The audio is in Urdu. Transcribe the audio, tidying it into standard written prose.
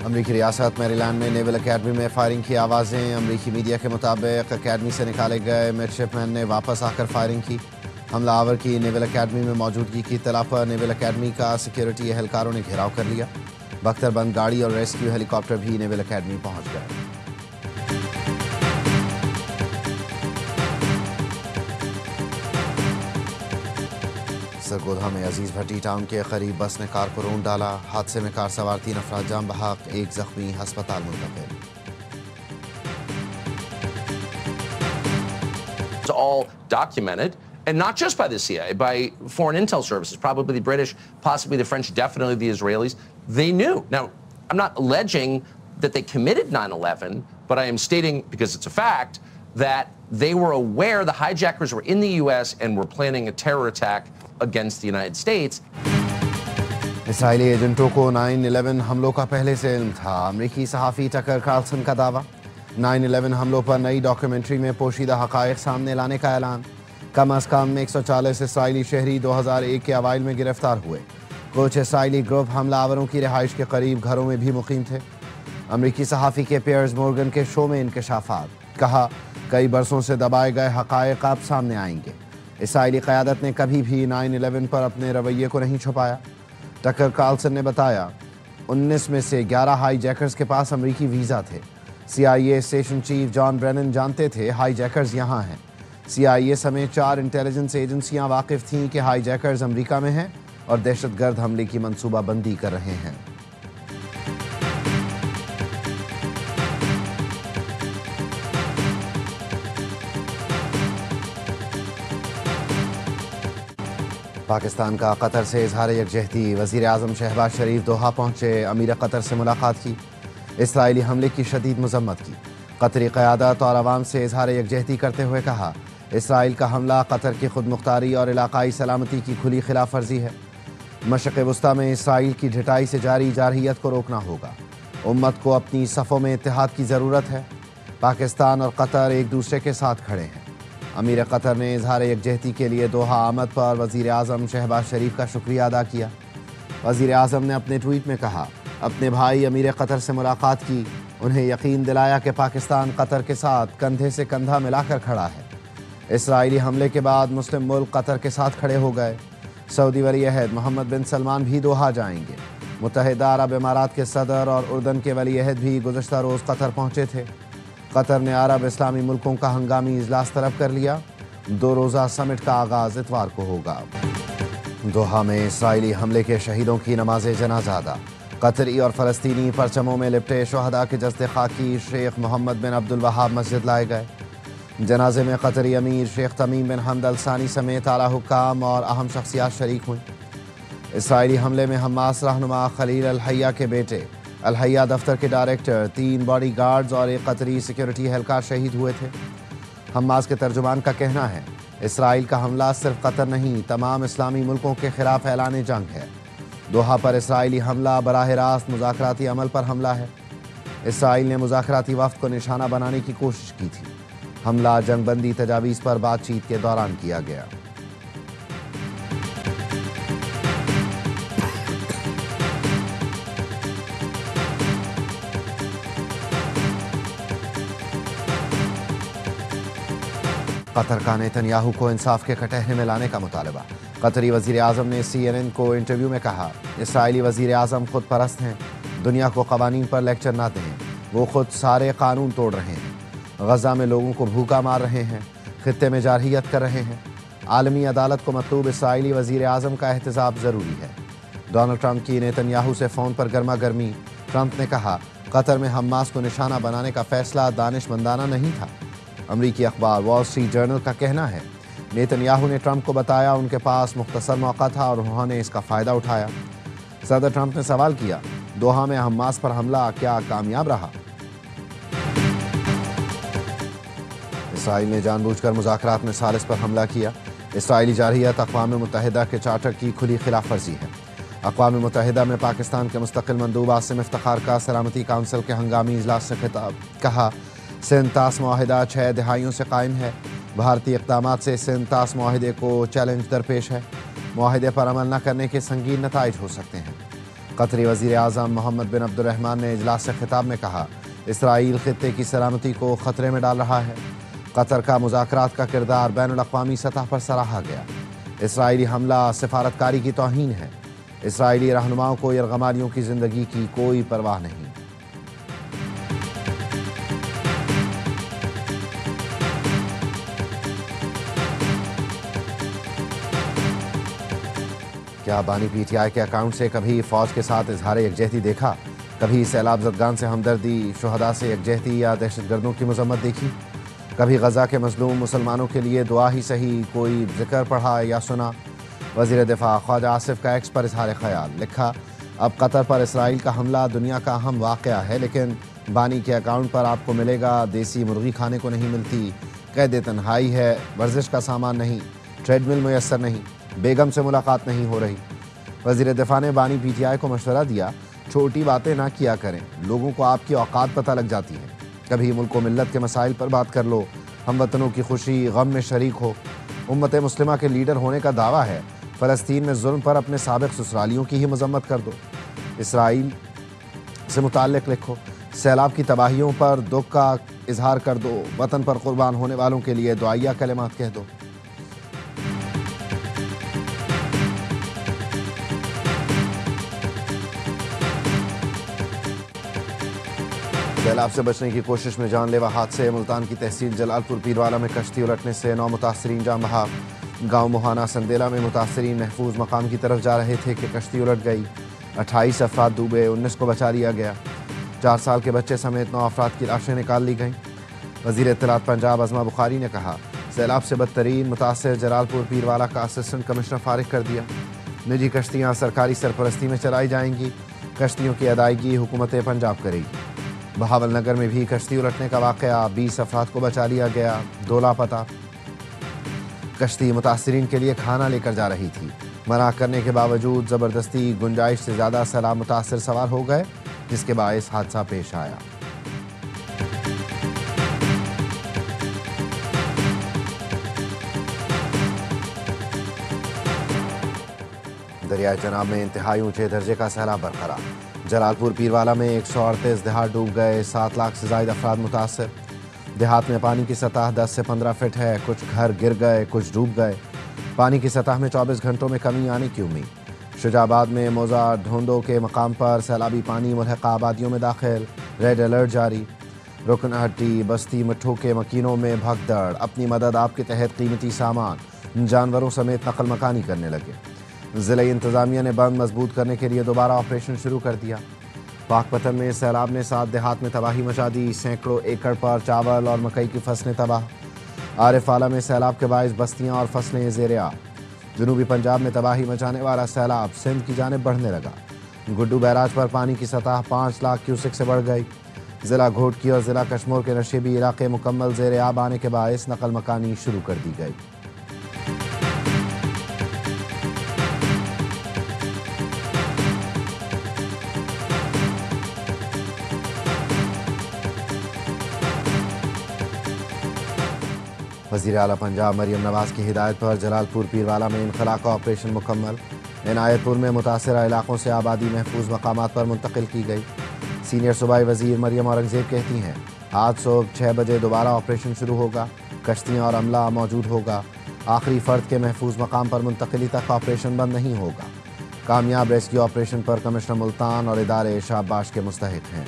امریکی ریاست میریلینڈ میں نیول اکیڈمی میں فائرنگ کی آوازیں۔ امریکی میڈیا کے مطابق اکیڈمی سے نکالے گئے میڈشپمین نے واپس آ کر فائرنگ کی۔ حملہ آور کی نیول اکیڈمی میں موجودگی کی اطلاع پر نیول اکیڈمی کا سیکیورٹی اہلکاروں نے گھیراؤ کر لیا۔ بختر بند گاڑی اور ریسکیو ہیلی کاپٹر بھی نیول اکیڈمی پہنچ گئے۔ سرگودھا میں عزیز بھٹی ٹاؤن کے قریب بس نے کار کو رونڈ ڈالا۔ حادثے میں کار سوار 3 افراد جاں بحق، 1 زخمی ہسپتال منتقل۔ It's all documented, and not just by the CIA, by foreign intel services, probably the British, possibly the French, definitely the Israelis. They knew. Now, I'm not alleging that they committed 9/11, but I am stating, because it's a fact, that they were aware the hijackers were in the US and were planning a terror attack against the United States. اسرائیلی ایجنٹوں کو 9/11 حملوں کا پہلے سے علم تھا۔ امریکی صحافی ٹکر کارلسن کا دعویٰ۔ 9/11 حملوں پر نئی ڈاکیومنٹری میں پوشیدہ حقائق سامنے لانے کا اعلان۔ کم از کم 140 اسرائیلی شہری 2001 کے اوائل میں گرفتار ہوئے۔ کچھ اسرائیلی گروپ حملہ آوروں کی رہائش کے قریب گھروں میں بھی مقیم تھے۔ امریکی صحافی کے پیئرز مورگن کے شو میں انکشافات۔ کہا، کئی برسوں سے دبائے گئے حقائق اب سامنے آئیں گے۔ اسرائیلی قیادت نے کبھی بھی 9/11 پر اپنے رویے کو نہیں چھپایا۔ ٹکر کارلسن نے بتایا، 19 میں سے 11 ہائی جیکرز کے پاس امریکی ویزا تھے۔ CIA اسٹیشن چیف جان برینن جانتے تھے ہائی جیکرز یہاں ہیں۔ CIA سمیت 4 انٹیلیجنس ایجنسیاں واقف تھیں کہ ہائی جیکرز امریکہ میں ہیں اور دہشت گرد حملے کی منصوبہ بندی کر رہے ہیں۔ پاکستان کا قطر سے اظہار یکجہتی۔ وزیر اعظم شہباز شریف دوحہ پہنچے، امیر قطر سے ملاقات کی۔ اسرائیلی حملے کی شدید مذمت کی۔ قطری قیادت اور عوام سے اظہار یکجہتی کرتے ہوئے کہا، اسرائیل کا حملہ قطر کی خود مختاری اور علاقائی سلامتی کی کھلی خلاف ورزی ہے۔ مشرق وسطیٰ میں اسرائیل کی ڈھٹائی سے جاری جارحیت کو روکنا ہوگا۔ امت کو اپنی صفوں میں اتحاد کی ضرورت ہے۔ پاکستان اور قطر ایک دوسرے کے ساتھ کھڑے ہیں۔ امیر قطر نے اظہار یکجہتی کے لیے دوحہ آمد پر وزیر اعظم شہباز شریف کا شکریہ ادا کیا۔ وزیر اعظم نے اپنے ٹویٹ میں کہا، اپنے بھائی امیر قطر سے ملاقات کی، انہیں یقین دلایا کہ پاکستان قطر کے ساتھ کندھے سے کندھا ملا کر کھڑا ہے۔ اسرائیلی حملے کے بعد مسلم ملک قطر کے ساتھ کھڑے ہو گئے۔ سعودی ولی عہد محمد بن سلمان بھی دوحہ جائیں گے۔ متحدہ عرب امارات کے صدر اور اردن کے ولی عہد بھی گزشتہ روز قطر پہنچے تھے۔ قطر نے عرب اسلامی ملکوں کا ہنگامی اجلاس طلب کر لیا۔ 2 روزہ سمٹ کا آغاز اتوار کو ہوگا۔ دوحہ میں اسرائیلی حملے کے شہیدوں کی نماز جنازہ ادا۔ قطری اور فلسطینی پرچموں میں لپٹے شہداء کے جسد خاکی شیخ محمد بن عبد الوہاب مسجد لائے گئے۔ جنازے میں قطری امیر شیخ تمیم بن حمد الثانی سمیت اعلیٰ حکام اور اہم شخصیات شریک ہوئیں۔ اسرائیلی حملے میں حماس رہنما خلیل الحیہ کے بیٹے، الحیہ دفتر کے ڈائریکٹر، 3 باڈی گارڈز اور 1 قطری سیکیورٹی اہلکار شہید ہوئے تھے۔ حماس کے ترجمان کا کہنا ہے، اسرائیل کا حملہ صرف قطر نہیں، تمام اسلامی ملکوں کے خلاف اعلان جنگ ہے۔ دوحہ پر اسرائیلی حملہ براہ راست مذاکراتی عمل پر حملہ ہے۔ اسرائیل نے مذاکراتی وفد کو نشانہ بنانے کی کوشش کی تھی۔ حملہ جنگ بندی تجاویز پر بات چیت کے دوران کیا گیا۔ قطر کا نیتن یاہو کو انصاف کے کٹہرے میں لانے کا مطالبہ۔ قطری وزیر اعظم نے CNN کو انٹرویو میں کہا، اسرائیلی وزیر اعظم خود پرست ہیں، دنیا کو قوانین پر لیکچر نہ دیں، وہ خود سارے قانون توڑ رہے ہیں، غزہ میں لوگوں کو بھوکا مار رہے ہیں، خطے میں جارحیت کر رہے ہیں۔ عالمی عدالت کو مطلوب اسرائیلی وزیر اعظم کا احتساب ضروری ہے۔ ڈونلڈ ٹرمپ کی نیتن یاہو سے فون پر گرما گرمی۔ ٹرمپ نے کہا، قطر میں حماس کو نشانہ بنانے کا فیصلہ دانش مندانہ نہیں تھا۔ امریکی اخبار وال اسٹریٹ جرنل کا کہنا ہے، نیتن یاہو نے ٹرمپ کو بتایا ان کے پاس مختصر موقع تھا اور انہوں نے اس کا فائدہ اٹھایا۔ صدر ٹرمپ نے سوال کیا، دوحہ میں حماس پر حملہ کیا کامیاب رہا؟ اسرائیل نے جان بوجھ کر مذاکرات میں ثالث پر حملہ کیا۔ اسرائیلی جارحیت اقوام متحدہ کے چارٹر کی کھلی خلاف ورزی ہے۔ اقوام متحدہ میں پاکستان کے مستقل مندوب عاصم افتخار کا سلامتی کونسل کے ہنگامی اجلاس سے خطاب۔ کہا، سندھ طاس معاہدہ 6 دہائیوں سے قائم ہے۔ بھارتی اقدامات سے سندھ طاس معاہدے کو چیلنج درپیش ہے۔ معاہدے پر عمل نہ کرنے کے سنگین نتائج ہو سکتے ہیں۔ قطری وزیر اعظم محمد بن عبد الرحمن نے اجلاس سے خطاب میں کہا، اسرائیل خطے کی سلامتی کو خطرے میں ڈال رہا ہے۔ قطر کا مذاکرات کا کردار بین الاقوامی سطح پر سراہا گیا۔ اسرائیلی حملہ سفارتکاری کی توہین ہے۔ اسرائیلی رہنماؤں کو یرغمالیوں کی زندگی کی کوئی پرواہ نہیں۔ کیا بانی پی ٹی آئی کے اکاؤنٹ سے کبھی فوج کے ساتھ اظہار یکجہتی دیکھا؟ کبھی سیلاب زدگان سے ہمدردی، شہداء سے یکجہتی یا دہشت گردوں کی مذمت دیکھی؟ کبھی غزہ کے مظلوم مسلمانوں کے لیے دعا ہی صحیح کوئی ذکر پڑھا یا سنا؟ وزیر دفاع خواجہ آصف کا ایکس پر اظہار خیال، لکھا، اب قطر پر اسرائیل کا حملہ دنیا کا اہم واقعہ ہے، لیکن بانی کے اکاؤنٹ پر آپ کو ملے گا دیسی مرغی کھانے کو نہیں ملتی، قید تنہائی ہے، ورزش کا سامان نہیں، ٹریڈ مل میسر نہیں، بیگم سے ملاقات نہیں ہو رہی۔ وزیر دفاع نے بانی پی ٹی آئی کو مشورہ دیا، چھوٹی باتیں نہ کیا کریں، لوگوں کو آپ کی اوقات پتہ لگ جاتی ہے۔ کبھی ملک و ملت کے مسائل پر بات کر لو، ہم وطنوں کی خوشی غم میں شریک ہو۔ امت مسلمہ کے لیڈر ہونے کا دعویٰ ہے، فلسطین میں ظلم پر اپنے سابق سسرالیوں کی ہی مذمت کر دو۔ اسرائیل سے متعلق لکھو، سیلاب کی تباہیوں پر دکھ کا اظہار کر دو، وطن پر قربان ہونے والوں کے لیے دعائیہ کلمات کہہ دو۔ سیلاب سے بچنے کی کوشش میں جان لیوا حادثے، ملتان کی تحصیل جلال پور پیروالا میں کشتی الٹنے سے 9 متاثرین جاں بحق۔ گاؤں موہانہ سندیلا میں متاثرین محفوظ مقام کی طرف جا رہے تھے کہ کشتی الٹ گئی، 28 افراد ڈوبے، 19 کو بچا لیا گیا۔ 4 سال کے بچے سمیت 9 افراد کی لاشیں نکال لی گئیں۔ وزیر اطلاعات پنجاب عظمہ بخاری نے کہا، سیلاب سے بدترین متاثر جلال پور پیروالا کا اسسٹنٹ کمشنر فارغ کر دیا۔ نجی کشتیاں سرکاری سرپرستی میں چلائی جائیں گی، کشتیوں کی ادائیگی حکومت پنجاب کرے گی۔ بہاول نگر میں بھی کشتی الٹنے کا واقعہ، 20 افراد کو بچا لیا گیا، 2 لاپتہ۔ کشتی متاثرین کے لیے کھانا لے کر جا رہی تھی، منع کرنے کے باوجود زبردستی گنجائش سے زیادہ سیلاب متاثر سوار ہو گئے، جس کے باعث حادثہ پیش آیا۔ دریائے چناب میں انتہائی اونچے درجے کا سیلاب برقرار۔ جلال پور پیروالا میں 138 دیہات ڈوب گئے، 7 لاکھ سے زائد افراد متاثر۔ دیہات میں پانی کی سطح 10 سے 15 فٹ ہے، کچھ گھر گر گئے، کچھ ڈوب گئے۔ پانی کی سطح میں 24 گھنٹوں میں کمی آنے کی امید۔ شجاع آباد میں موزہ ڈھونڈو کے مقام پر سیلابی پانی ملحقہ آبادیوں میں داخل، ریڈ الرٹ جاری۔ رکن ہٹی بستی مٹھو کے مکینوں میں بھگدڑ، اپنی مدد آپ کے تحت قیمتی سامان جانوروں سمیت نقل مکانی کرنے لگے۔ ضلعی انتظامیہ نے بند مضبوط کرنے کے لیے دوبارہ آپریشن شروع کر دیا۔ پاک پتن میں سیلاب نے 7 دیہات میں تباہی مچا دی، سینکڑوں ایکڑ پر چاول اور مکئی کی فصلیں تباہ۔ عارف آلہ میں سیلاب کے باعث بستیاں اور فصلیں زیر آب۔ جنوبی پنجاب میں تباہی مچانے والا سیلاب سندھ کی جانب بڑھنے لگا۔ گڈو بیراج پر پانی کی سطح 5 لاکھ کیوسک سے بڑھ گئی۔ ضلع گھوٹکی اور ضلع کشمور کے نشیبی علاقے مکمل زیر آب آنے کے باعث نقل مکانی شروع کر دی گئی۔ وزیر اعلیٰ پنجاب مریم نواز کی ہدایت پر جلال پور پیروالا میں انخلاء کا آپریشن مکمل۔ عنایت پور میں متاثرہ علاقوں سے آبادی محفوظ مقامات پر منتقل کی گئی۔ سینئر صوبائی وزیر مریم اورنگزیب کہتی ہیں، آج صبح 6 بجے دوبارہ آپریشن شروع ہوگا، کشتیاں اور عملہ موجود ہوگا۔ آخری فرد کے محفوظ مقام پر منتقلی تک آپریشن بند نہیں ہوگا۔ کامیاب ریسکیو آپریشن پر کمشنر ملتان اور ادارے شاباش کے مستحق ہیں۔